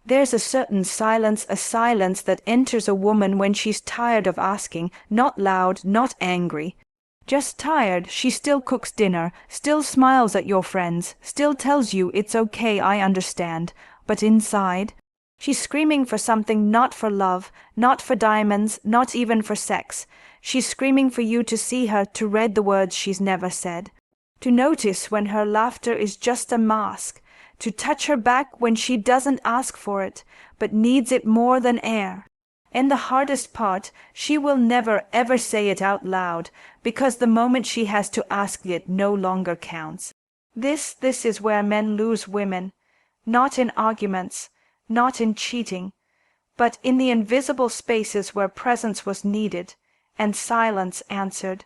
There's a certain silence, a silence that enters a woman when she's tired of asking, not loud, not angry. Just tired. She still cooks dinner, still smiles at your friends, still tells you it's okay, I understand. But inside, she's screaming for something, not for love, not for diamonds, not even for sex. She's screaming for you to see her, to read the words she's never said. To notice when her laughter is just a mask, to touch her back when she doesn't ask for it, but needs it more than air. And the hardest part, she will never ever say it out loud, because the moment she has to ask it no longer counts. This is where men lose women, not in arguments, not in cheating, but in the invisible spaces where presence was needed, and silence answered.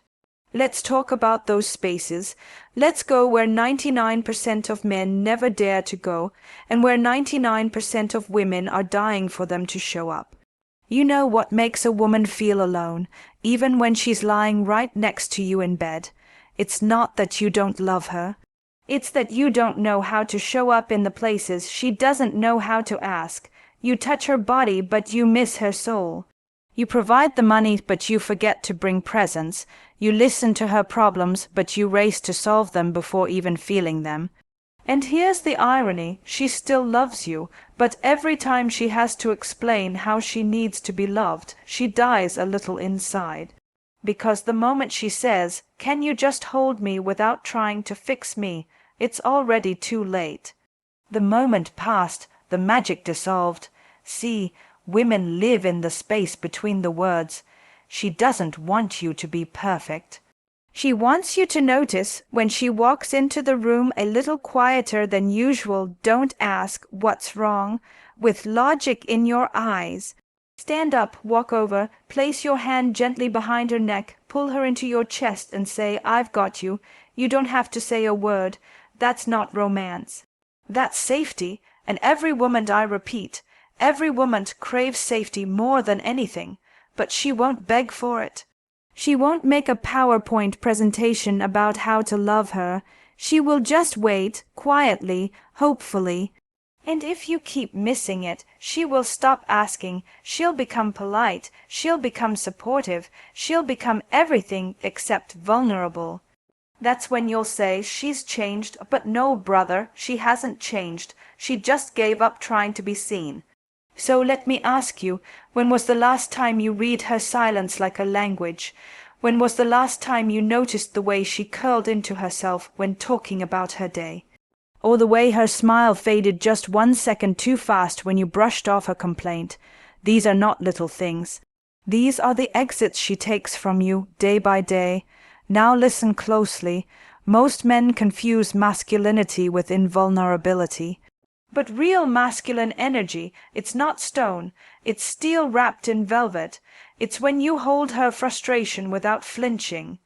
Let's talk about those spaces. Let's go where 99% of men never dare to go, and where 99% of women are dying for them to show up. You know what makes a woman feel alone, even when she's lying right next to you in bed. It's not that you don't love her. It's that you don't know how to show up in the places she doesn't know how to ask. You touch her body, but you miss her soul. You provide the money, but you forget to bring presents. You listen to her problems, but you race to solve them before even feeling them. And here's the irony, she still loves you, but every time she has to explain how she needs to be loved, she dies a little inside. Because the moment she says, "Can you just hold me without trying to fix me?" it's already too late. The moment passed, the magic dissolved. See, women live in the space between the words. She doesn't want you to be perfect. She wants you to notice when she walks into the room a little quieter than usual. Don't ask, "What's wrong?" with logic in your eyes. Stand up, walk over, place your hand gently behind her neck, pull her into your chest and say, "I've got you." You don't have to say a word. That's not romance. That's safety, and every woman, I repeat, every woman craves safety more than anything, but she won't beg for it. She won't make a PowerPoint presentation about how to love her. She will just wait, quietly, hopefully. And if you keep missing it, she will stop asking. She'll become polite. She'll become supportive. She'll become everything except vulnerable. That's when you'll say, "She's changed." But no, brother, she hasn't changed. She just gave up trying to be seen. So let me ask you, when was the last time you read her silence like a language? When was the last time you noticed the way she curled into herself when talking about her day? Or the way her smile faded just 1 second too fast when you brushed off her complaint? These are not little things. These are the exits she takes from you day by day. Now listen closely. Most men confuse masculinity with invulnerability. But real masculine energy, it's not stone, it's steel wrapped in velvet. It's when you hold her frustration without flinching,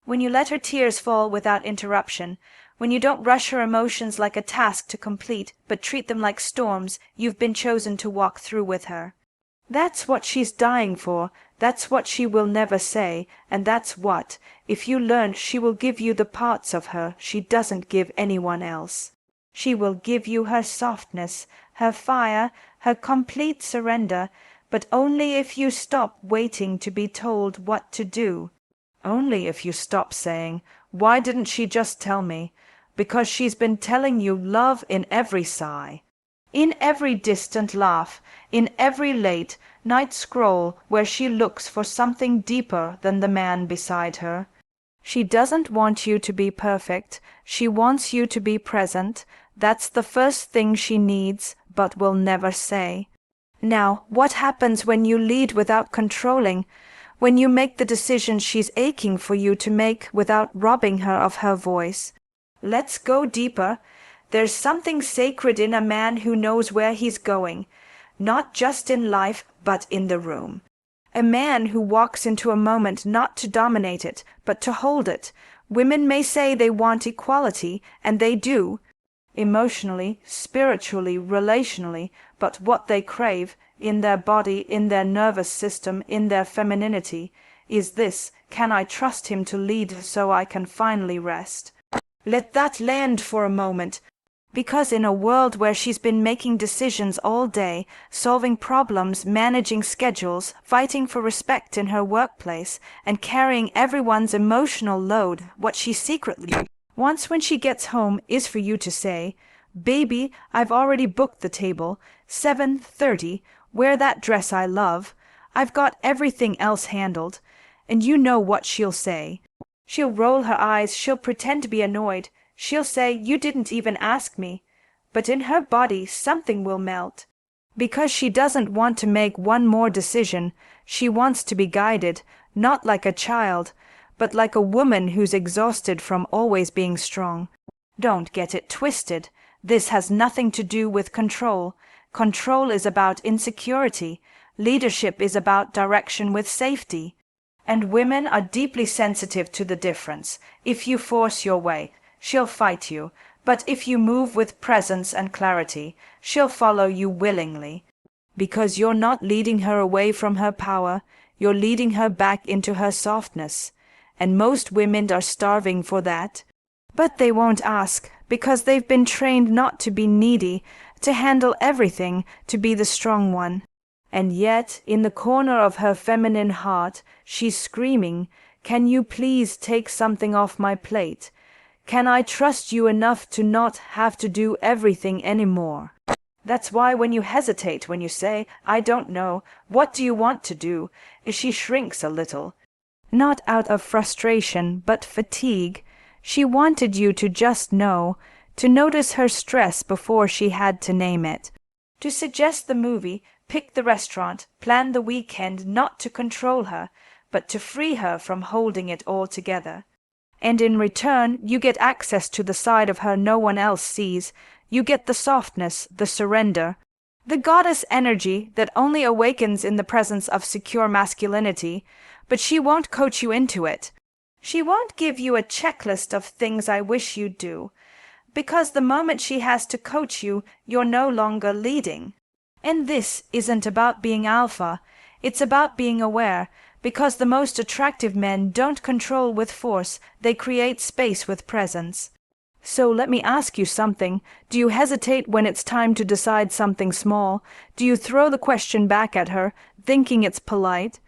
when you let her tears fall without interruption, when you don't rush her emotions like a task to complete, but treat them like storms you've been chosen to walk through with her. That's what she's dying for, that's what she will never say, and that's what, if you learn, she will give you the parts of her she doesn't give anyone else. She will give you her softness, her fire, her complete surrender, but only if you stop waiting to be told what to do. Only if you stop saying, "Why didn't she just tell me?" Because she's been telling you love in every sigh, in every distant laugh, in every late night scroll where she looks for something deeper than the man beside her. She doesn't want you to be perfect. She wants you to be present. That's the first thing she needs, but will never say. Now, what happens when you lead without controlling? When you make the decisions she's aching for you to make without robbing her of her voice? Let's go deeper. There's something sacred in a man who knows where he's going, not just in life, but in the room. A man who walks into a moment not to dominate it, but to hold it. Women may say they want equality, and they do, emotionally, spiritually, relationally, but what they crave, in their body, in their nervous system, in their femininity, is this: can I trust him to lead so I can finally rest? Let that land for a moment. Because in a world where she's been making decisions all day, solving problems, managing schedules, fighting for respect in her workplace, and carrying everyone's emotional load, what she secretly wants when she gets home is for you to say, "Baby, I've already booked the table, 7:30, wear that dress I love. I've got everything else handled." And you know what she'll say. She'll roll her eyes, she'll pretend to be annoyed, she'll say, "You didn't even ask me." But in her body something will melt. Because she doesn't want to make one more decision, she wants to be guided, not like a child, but like a woman who's exhausted from always being strong. Don't get it twisted. This has nothing to do with control. Control is about insecurity. Leadership is about direction with safety. And women are deeply sensitive to the difference. If you force your way, she'll fight you. But if you move with presence and clarity, she'll follow you willingly. Because you're not leading her away from her power, you're leading her back into her softness. And most women are starving for that. But they won't ask, because they've been trained not to be needy, to handle everything, to be the strong one. And yet, in the corner of her feminine heart, she's screaming, "Can you please take something off my plate? Can I trust you enough to not have to do everything anymore?" That's why when you hesitate, when you say, "I don't know, what do you want to do?" she shrinks a little. Not out of frustration, but fatigue. She wanted you to just know, to notice her stress before she had to name it. To suggest the movie, pick the restaurant, plan the weekend, not to control her, but to free her from holding it all together. And in return, you get access to the side of her no one else sees. You get the softness, the surrender, the goddess energy that only awakens in the presence of secure masculinity, but she won't coach you into it. She won't give you a checklist of things I wish you'd do, because the moment she has to coach you, you're no longer leading. And this isn't about being alpha, it's about being aware, because the most attractive men don't control with force, they create space with presence. So let me ask you something. Do you hesitate when it's time to decide something small? Do you throw the question back at her, thinking it's polite?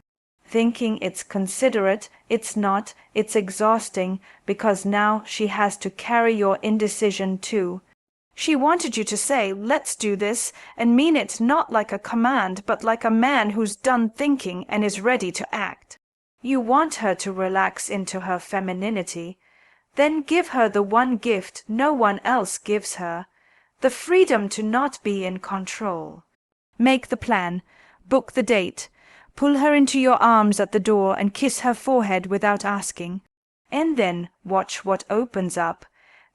Thinking it's considerate? It's not, it's exhausting, because now she has to carry your indecision too. She wanted you to say, "Let's do this," and mean it not like a command, but like a man who's done thinking and is ready to act. You want her to relax into her femininity. Then give her the one gift no one else gives her, the freedom to not be in control. Make the plan, book the date, pull her into your arms at the door and kiss her forehead without asking. And then watch what opens up.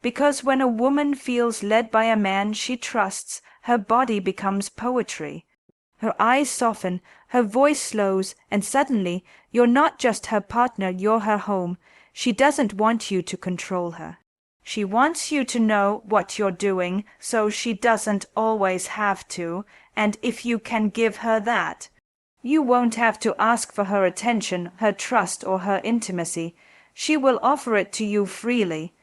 Because when a woman feels led by a man she trusts, her body becomes poetry. Her eyes soften, her voice slows, and suddenly you're not just her partner, you're her home. She doesn't want you to control her. She wants you to know what you're doing, so she doesn't always have to, and if you can give her that, you won't have to ask for her attention, her trust, or her intimacy. She will offer it to you freely.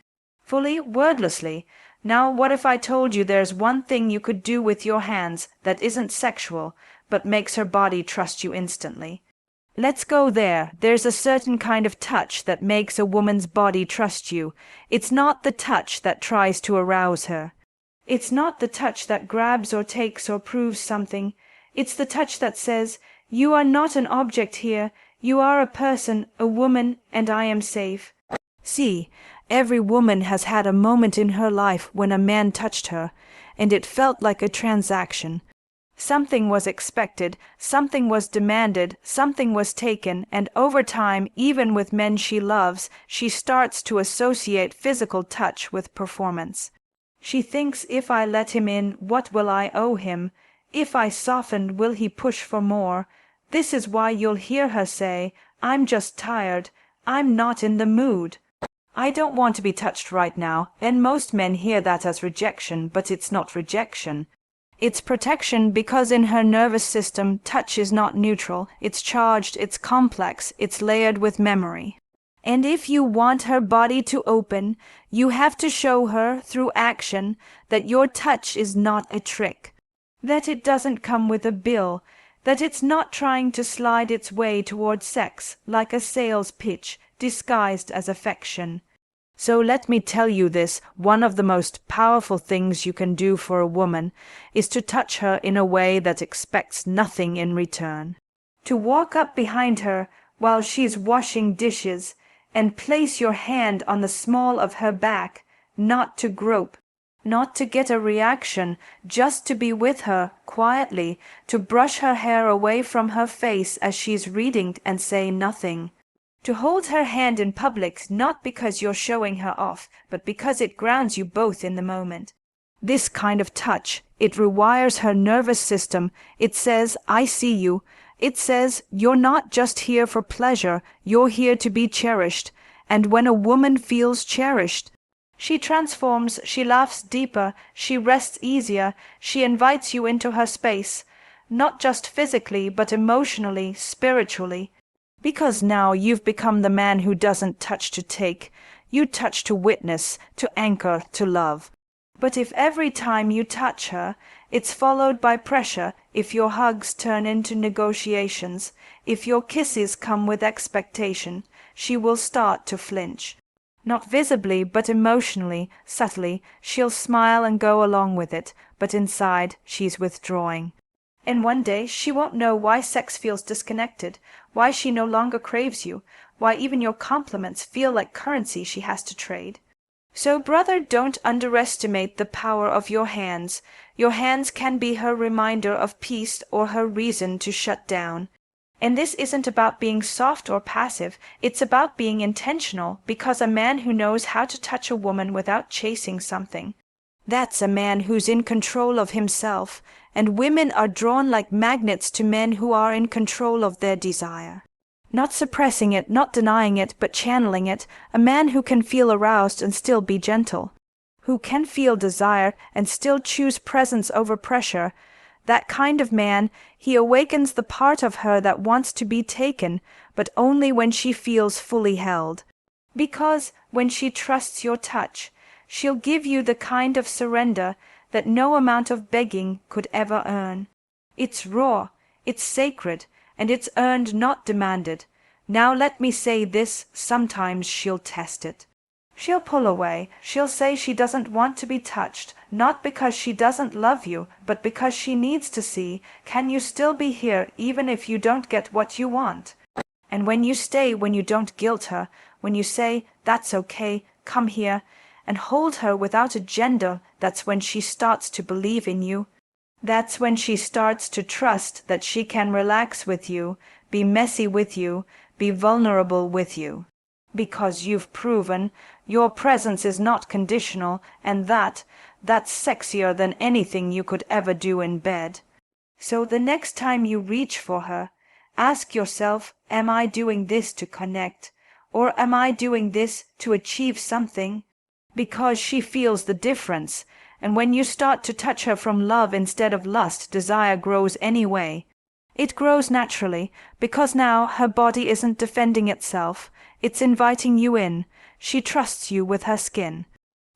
Fully, wordlessly. Now what if I told you there's one thing you could do with your hands that isn't sexual, but makes her body trust you instantly? Let's go there. There's a certain kind of touch that makes a woman's body trust you. It's not the touch that tries to arouse her. It's not the touch that grabs or takes or proves something. It's the touch that says, "You are not an object here. You are a person, a woman, and I am safe." See, every woman has had a moment in her life when a man touched her, and it felt like a transaction. Something was expected, something was demanded, something was taken, and over time, even with men she loves, she starts to associate physical touch with performance. She thinks, "If I let him in, what will I owe him? If I soften, will he push for more?" This is why you'll hear her say, "I'm just tired. I'm not in the mood. I don't want to be touched right now," and most men hear that as rejection, but it's not rejection. It's protection, because in her nervous system, touch is not neutral. It's charged, it's complex, it's layered with memory. And if you want her body to open, you have to show her through action that your touch is not a trick, that it doesn't come with a bill, that it's not trying to slide its way toward sex like a sales pitch disguised as affection. So let me tell you this, one of the most powerful things you can do for a woman is to touch her in a way that expects nothing in return. To walk up behind her while she's washing dishes and place your hand on the small of her back, not to grope, not to get a reaction, just to be with her quietly, to brush her hair away from her face as she's reading and say nothing. To hold her hand in public, not because you're showing her off, but because it grounds you both in the moment. This kind of touch, it rewires her nervous system. It says, I see you. It says, you're not just here for pleasure, you're here to be cherished. And when a woman feels cherished, she transforms, she laughs deeper, she rests easier, she invites you into her space, not just physically, but emotionally, spiritually. Because now you've become the man who doesn't touch to take, you touch to witness, to anchor, to love. But if every time you touch her, it's followed by pressure, if your hugs turn into negotiations, if your kisses come with expectation, she will start to flinch. Not visibly, but emotionally, subtly, she'll smile and go along with it, but inside she's withdrawing. And one day she won't know why sex feels disconnected, why she no longer craves you, why even your compliments feel like currency she has to trade. So, brother, don't underestimate the power of your hands. Your hands can be her reminder of peace or her reason to shut down. And this isn't about being soft or passive, it's about being intentional, because a man who knows how to touch a woman without chasing something, that's a man who's in control of himself, and women are drawn like magnets to men who are in control of their desire. Not suppressing it, not denying it, but channeling it, a man who can feel aroused and still be gentle, who can feel desire and still choose presence over pressure. That kind of man, he awakens the part of her that wants to be taken, but only when she feels fully held. Because when she trusts your touch, she'll give you the kind of surrender that no amount of begging could ever earn. It's raw, it's sacred, and it's earned, not demanded. Now let me say this, sometimes she'll test it. She'll pull away, she'll say she doesn't want to be touched, not because she doesn't love you, but because she needs to see, can you still be here even if you don't get what you want? And when you stay, when you don't guilt her, when you say, that's okay, come here, and hold her without agenda, that's when she starts to believe in you. That's when she starts to trust that she can relax with you, be messy with you, be vulnerable with you. Because you've proven your presence is not conditional, and that's sexier than anything you could ever do in bed. So the next time you reach for her, ask yourself, am I doing this to connect, or am I doing this to achieve something? Because she feels the difference, and when you start to touch her from love instead of lust, desire grows anyway. It grows naturally, because now her body isn't defending itself, it's inviting you in. She trusts you with her skin,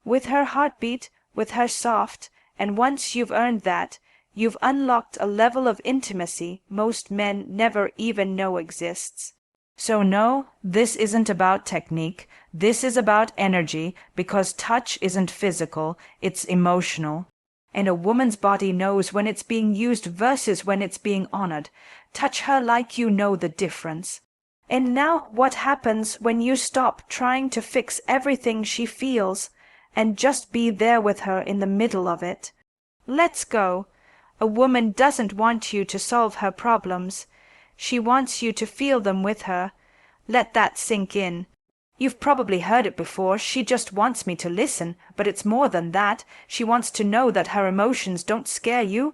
with her heartbeat, with her soft, and once you've earned that, you've unlocked a level of intimacy most men never even know exists. So no, this isn't about technique, this is about energy, because touch isn't physical, it's emotional. And a woman's body knows when it's being used versus when it's being honored. Touch her like you know the difference. And now what happens when you stop trying to fix everything she feels and just be there with her in the middle of it? Let's go. A woman doesn't want you to solve her problems. She wants you to feel them with her. Let that sink in. You've probably heard it before, she just wants me to listen, but it's more than that. She wants to know that her emotions don't scare you,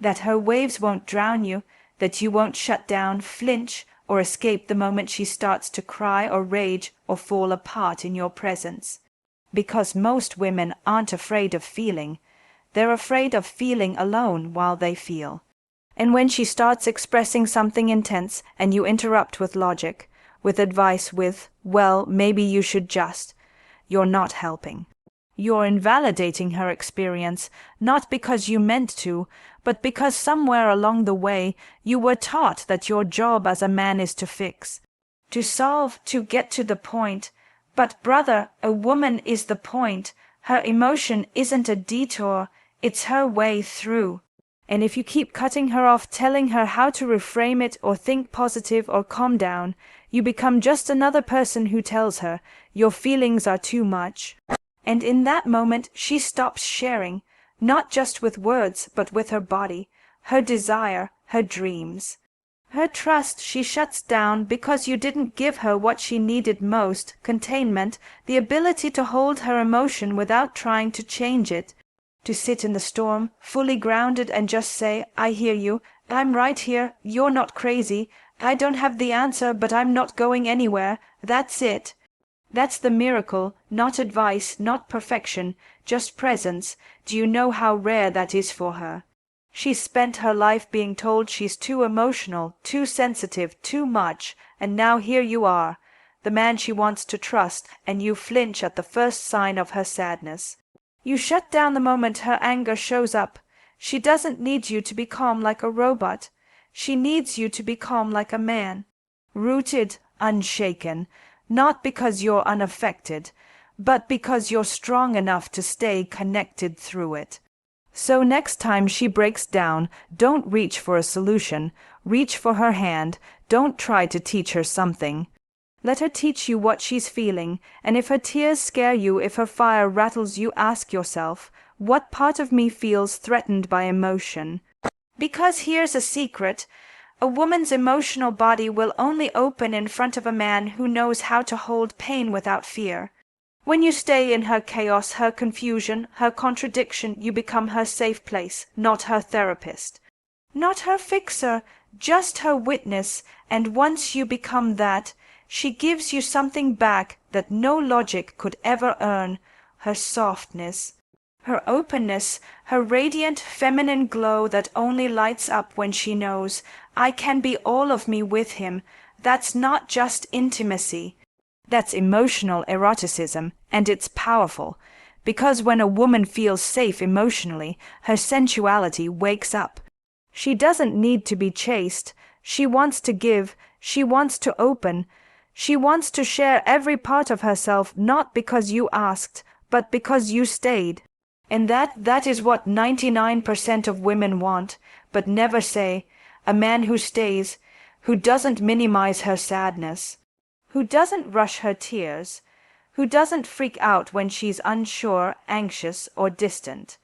that her waves won't drown you, that you won't shut down, flinch, or escape the moment she starts to cry or rage or fall apart in your presence. Because most women aren't afraid of feeling. They're afraid of feeling alone while they feel. And when she starts expressing something intense and you interrupt with logic, with advice with, well, maybe you should just. You're not helping. You're invalidating her experience, not because you meant to, but because somewhere along the way you were taught that your job as a man is to fix, to solve, to get to the point. But brother, a woman is the point. Her emotion isn't a detour, it's her way through. And if you keep cutting her off, telling her how to reframe it or think positive or calm down, you become just another person who tells her your feelings are too much. And in that moment she stops sharing, not just with words, but with her body, her desire, her dreams. Her trust she shuts down because you didn't give her what she needed most, containment, the ability to hold her emotion without trying to change it, to sit in the storm, fully grounded and just say, I hear you, I'm right here, you're not crazy, I don't have the answer, but I'm not going anywhere, that's it. That's the miracle, not advice, not perfection, just presence. Do you know how rare that is for her? She's spent her life being told she's too emotional, too sensitive, too much, and now here you are, the man she wants to trust, and you flinch at the first sign of her sadness. You shut down the moment her anger shows up. She doesn't need you to be calm like a robot. She needs you to be calm like a man, rooted, unshaken, not because you're unaffected, but because you're strong enough to stay connected through it. So next time she breaks down, don't reach for a solution, reach for her hand, don't try to teach her something. Let her teach you what she's feeling, and if her tears scare you, if her fire rattles you, ask yourself, what part of me feels threatened by emotion? Because here's a secret. A woman's emotional body will only open in front of a man who knows how to hold pain without fear. When you stay in her chaos, her confusion, her contradiction, you become her safe place, not her therapist. Not her fixer, just her witness, and once you become that, she gives you something back that no logic could ever earn, her softness, her openness, her radiant feminine glow that only lights up when she knows, I can be all of me with him. That's not just intimacy. That's emotional eroticism, and it's powerful, because when a woman feels safe emotionally, her sensuality wakes up. She doesn't need to be chaste. She wants to give. She wants to open. She wants to share every part of herself, not because you asked, but because you stayed. And that is what 99% of women want, but never say, a man who stays, who doesn't minimize her sadness, who doesn't rush her tears, who doesn't freak out when she's unsure, anxious, or distant.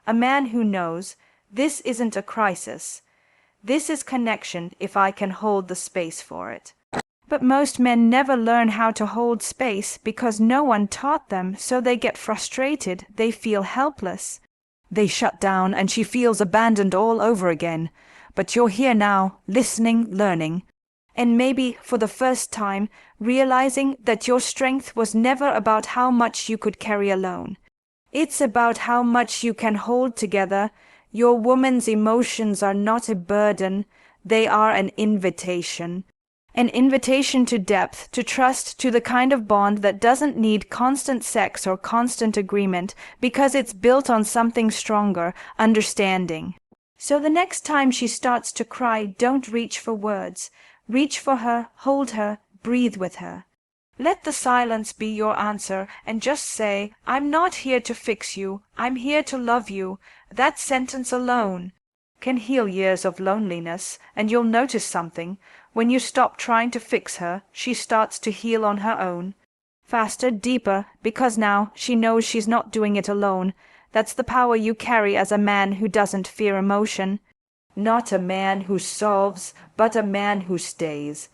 A man who knows, this isn't a crisis. This is connection if I can hold the space for it. But most men never learn how to hold space because no one taught them, so they get frustrated, they feel helpless. They shut down and she feels abandoned all over again. But you're here now, listening, learning. And maybe, for the first time, realizing that your strength was never about how much you could carry alone. It's about how much you can hold together. Your woman's emotions are not a burden, they are an invitation. An invitation to depth, to trust, to the kind of bond that doesn't need constant sex or constant agreement, because it's built on something stronger, understanding. So the next time she starts to cry, don't reach for words. Reach for her, hold her, breathe with her. Let the silence be your answer, and just say, I'm not here to fix you, I'm here to love you. That sentence alone can heal years of loneliness, and you'll notice something. When you stop trying to fix her, she starts to heal on her own. Faster, deeper, because now she knows she's not doing it alone. That's the power you carry as a man who doesn't fear emotion. Not a man who solves, but a man who stays.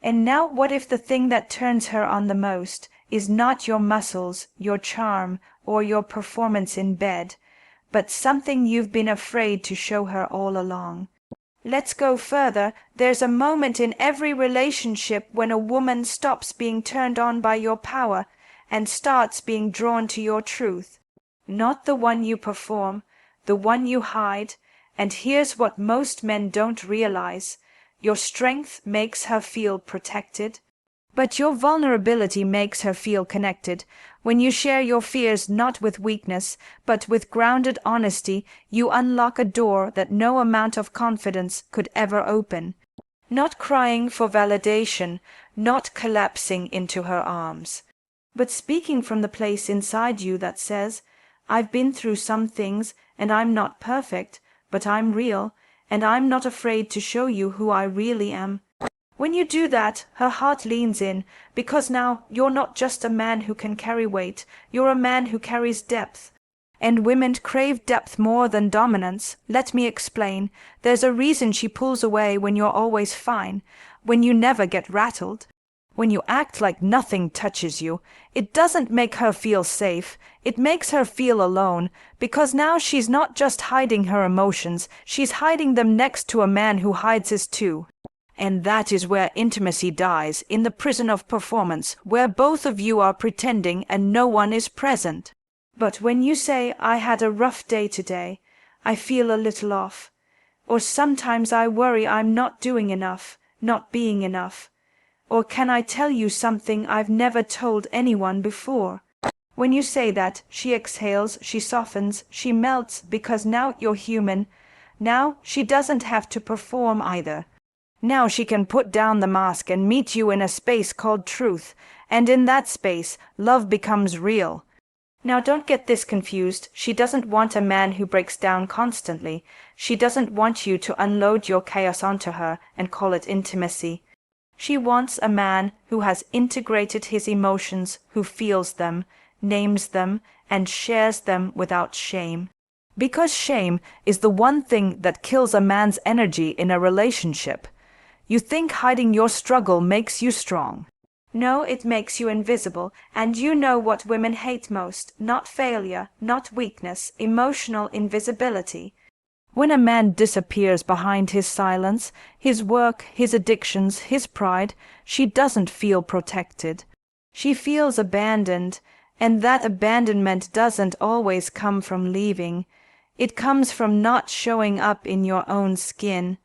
And now what if the thing that turns her on the most is not your muscles, your charm, or your performance in bed, but something you've been afraid to show her all along? Let's go further. There's a moment in every relationship when a woman stops being turned on by your power and starts being drawn to your truth. Not the one you perform, the one you hide. And here's what most men don't realize. Your strength makes her feel protected. But your vulnerability makes her feel connected. When you share your fears not with weakness, but with grounded honesty, you unlock a door that no amount of confidence could ever open. Not crying for validation, not collapsing into her arms, but speaking from the place inside you that says, I've been through some things, and I'm not perfect, but I'm real, and I'm not afraid to show you who I really am. When you do that, her heart leans in, because now you're not just a man who can carry weight, you're a man who carries depth. And women crave depth more than dominance. Let me explain. There's a reason she pulls away when you're always fine, when you never get rattled. When you act like nothing touches you, it doesn't make her feel safe, it makes her feel alone, because now she's not just hiding her emotions, she's hiding them next to a man who hides his too. And that is where intimacy dies, in the prison of performance, where both of you are pretending and no one is present. But when you say, I had a rough day today, I feel a little off, or sometimes I worry I'm not doing enough, not being enough, or can I tell you something I've never told anyone before? When you say that, she exhales, she softens, she melts, because now you're human. Now she doesn't have to perform either. Now she can put down the mask and meet you in a space called truth, and in that space, love becomes real. Now don't get this confused. She doesn't want a man who breaks down constantly. She doesn't want you to unload your chaos onto her and call it intimacy. She wants a man who has integrated his emotions, who feels them, names them, and shares them without shame. Because shame is the one thing that kills a man's energy in a relationship. You think hiding your struggle makes you strong. No, it makes you invisible, and you know what women hate most, not failure, not weakness, emotional invisibility. When a man disappears behind his silence, his work, his addictions, his pride, she doesn't feel protected. She feels abandoned, and that abandonment doesn't always come from leaving. It comes from not showing up in your own skin.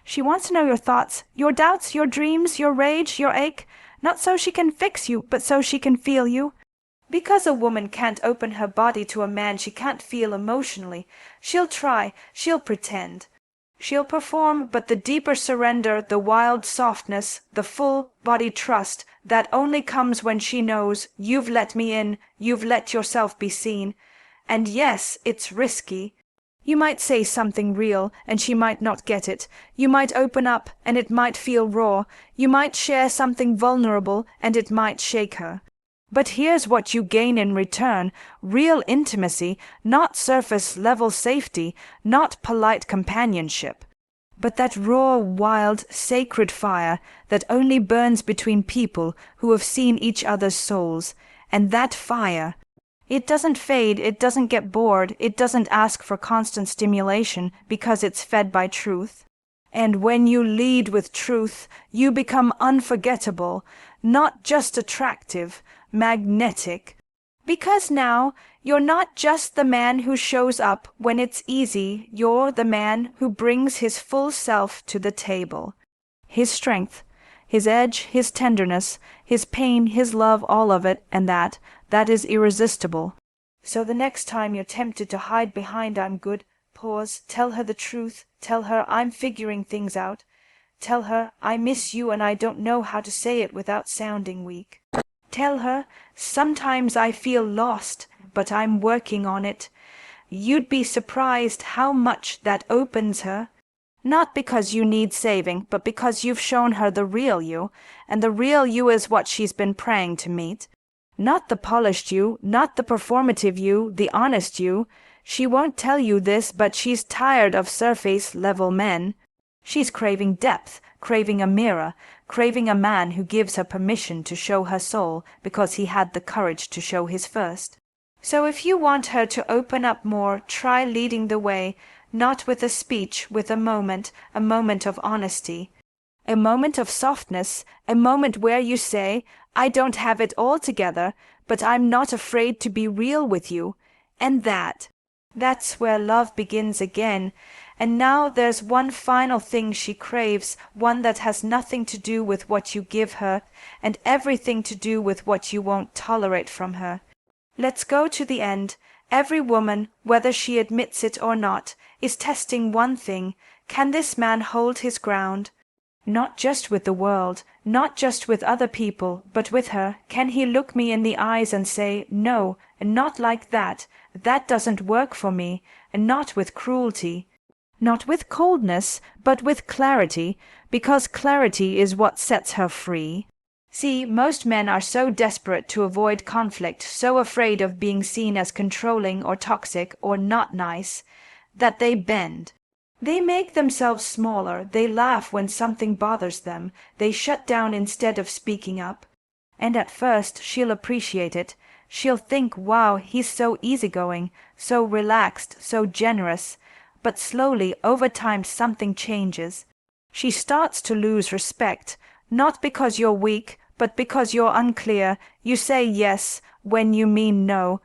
She wants to know your thoughts, your doubts, your dreams, your rage, your ache, not so she can fix you, but so she can feel you. Because a woman can't open her body to a man she can't feel emotionally, she'll try, she'll pretend. She'll perform, but the deeper surrender, the wild softness, the full body trust, that only comes when she knows, you've let me in, you've let yourself be seen. And yes, it's risky. You might say something real, and she might not get it. You might open up, and it might feel raw. You might share something vulnerable, and it might shake her. But here's what you gain in return: real intimacy, not surface-level safety, not polite companionship, but that raw, wild, sacred fire that only burns between people who have seen each other's souls. And that fire, it doesn't fade, it doesn't get bored, it doesn't ask for constant stimulation because it's fed by truth. And when you lead with truth, you become unforgettable, not just attractive, magnetic. Because now, you're not just the man who shows up when it's easy, you're the man who brings his full self to the table. His strength, his edge, his tenderness, his pain, his love, all of it, and that is irresistible. So the next time you're tempted to hide behind I'm good, pause, tell her the truth, tell her I'm figuring things out. Tell her I miss you and I don't know how to say it without sounding weak. Tell her sometimes I feel lost, but I'm working on it. You'd be surprised how much that opens her. Not because you need saving, but because you've shown her the real you, and the real you is what she's been praying to meet. Not the polished you, not the performative you, the honest you. She won't tell you this, but she's tired of surface-level men. She's craving depth, craving a mirror, craving a man who gives her permission to show her soul because he had the courage to show his first. So if you want her to open up more, try leading the way, not with a speech, with a moment of honesty. A moment of softness, a moment where you say, I don't have it all together, but I'm not afraid to be real with you. And that That's where love begins again. And now there's one final thing she craves, one that has nothing to do with what you give her, and everything to do with what you won't tolerate from her. Let's go to the end. Every woman, whether she admits it or not, is testing one thing. Can this man hold his ground? Not just with the world, not just with other people, but with her. Can he look me in the eyes and say, no, not like that, that doesn't work for me, and not with cruelty, not with coldness, but with clarity, because clarity is what sets her free. See, most men are so desperate to avoid conflict, so afraid of being seen as controlling or toxic or not nice, that they bend. They make themselves smaller, they laugh when something bothers them, they shut down instead of speaking up. And at first she'll appreciate it. She'll think, wow, he's so easygoing, so relaxed, so generous. But slowly, over time, something changes. She starts to lose respect, not because you're weak, but because you're unclear. You say yes when you mean no.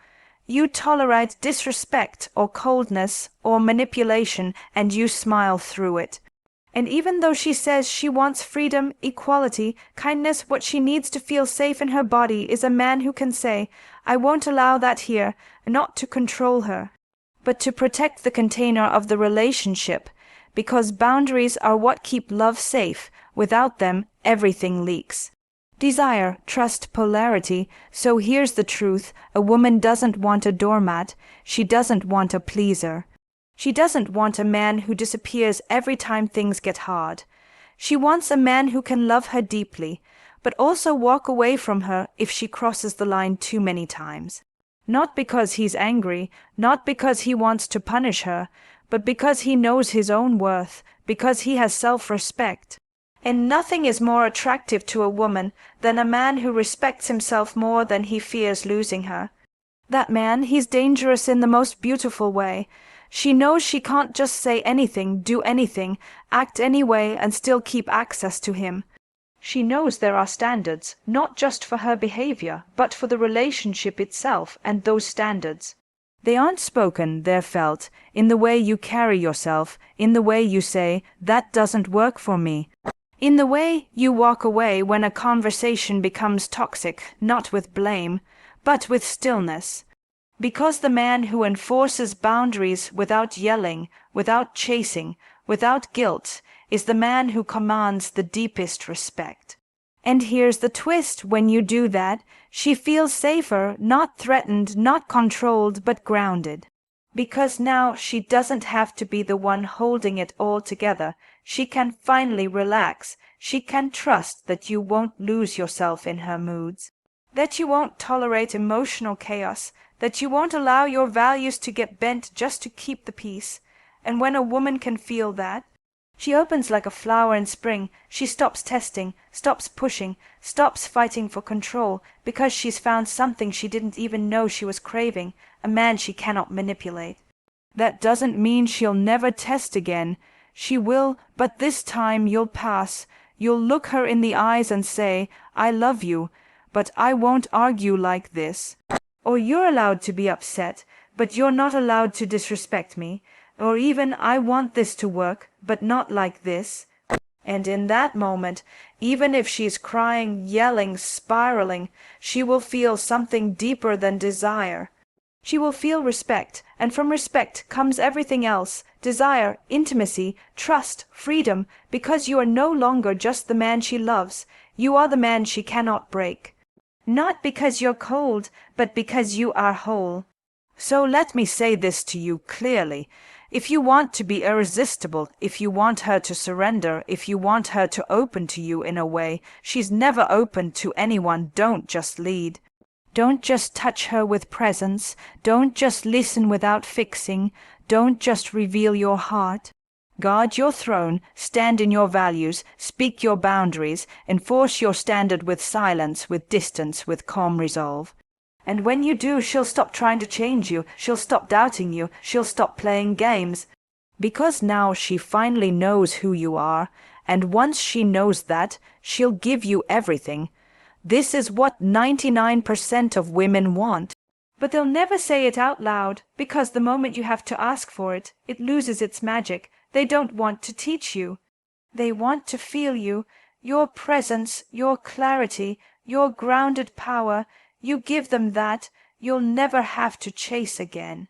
You tolerate disrespect or coldness or manipulation, and you smile through it. And even though she says she wants freedom, equality, kindness, what she needs to feel safe in her body is a man who can say, I won't allow that here, not to control her, but to protect the container of the relationship, because boundaries are what keep love safe. Without them, everything leaks. Desire, trust, polarity. So here's the truth. A woman doesn't want a doormat. She doesn't want a pleaser. She doesn't want a man who disappears every time things get hard. She wants a man who can love her deeply, but also walk away from her if she crosses the line too many times. Not because he's angry, not because he wants to punish her, but because he knows his own worth, because he has self-respect. And nothing is more attractive to a woman than a man who respects himself more than he fears losing her. That man, he's dangerous in the most beautiful way. She knows she can't just say anything, do anything, act any way and still keep access to him. She knows there are standards, not just for her behavior, but for the relationship itself and those standards. They aren't spoken, they're felt, in the way you carry yourself, in the way you say, that doesn't work for me. In the way you walk away when a conversation becomes toxic, not with blame, but with stillness. Because the man who enforces boundaries without yelling, without chasing, without guilt, is the man who commands the deepest respect. And here's the twist: when you do that, she feels safer, not threatened, not controlled, but grounded. Because now she doesn't have to be the one holding it all together. She can finally relax. She can trust that you won't lose yourself in her moods, that you won't tolerate emotional chaos, that you won't allow your values to get bent just to keep the peace. And when a woman can feel that, she opens like a flower in spring. She stops testing, stops pushing, stops fighting for control, because she's found something she didn't even know she was craving, a man she cannot manipulate. That doesn't mean she'll never test again. She will, but this time you'll pass. You'll look her in the eyes and say, I love you, but I won't argue like this. Or you're allowed to be upset, but you're not allowed to disrespect me. Or even, I want this to work, but not like this. And in that moment, even if she's crying, yelling, spiraling, she will feel something deeper than desire. She will feel respect, and from respect comes everything else: desire, intimacy, trust, freedom, because you are no longer just the man she loves. You are the man she cannot break. Not because you're cold, but because you are whole. So let me say this to you clearly. If you want to be irresistible, if you want her to surrender, if you want her to open to you in a way she's never opened to anyone, don't just lead. Don't just touch her with presence. Don't just listen without fixing. Don't just reveal your heart. Guard your throne, stand in your values, speak your boundaries, enforce your standard with silence, with distance, with calm resolve. And when you do, she'll stop trying to change you, she'll stop doubting you, she'll stop playing games. Because now she finally knows who you are, and once she knows that, she'll give you everything. This is what 99% of women want. But they'll never say it out loud, because the moment you have to ask for it, it loses its magic. They don't want to teach you. They want to feel you, your presence, your clarity, your grounded power. You give them that, you'll never have to chase again.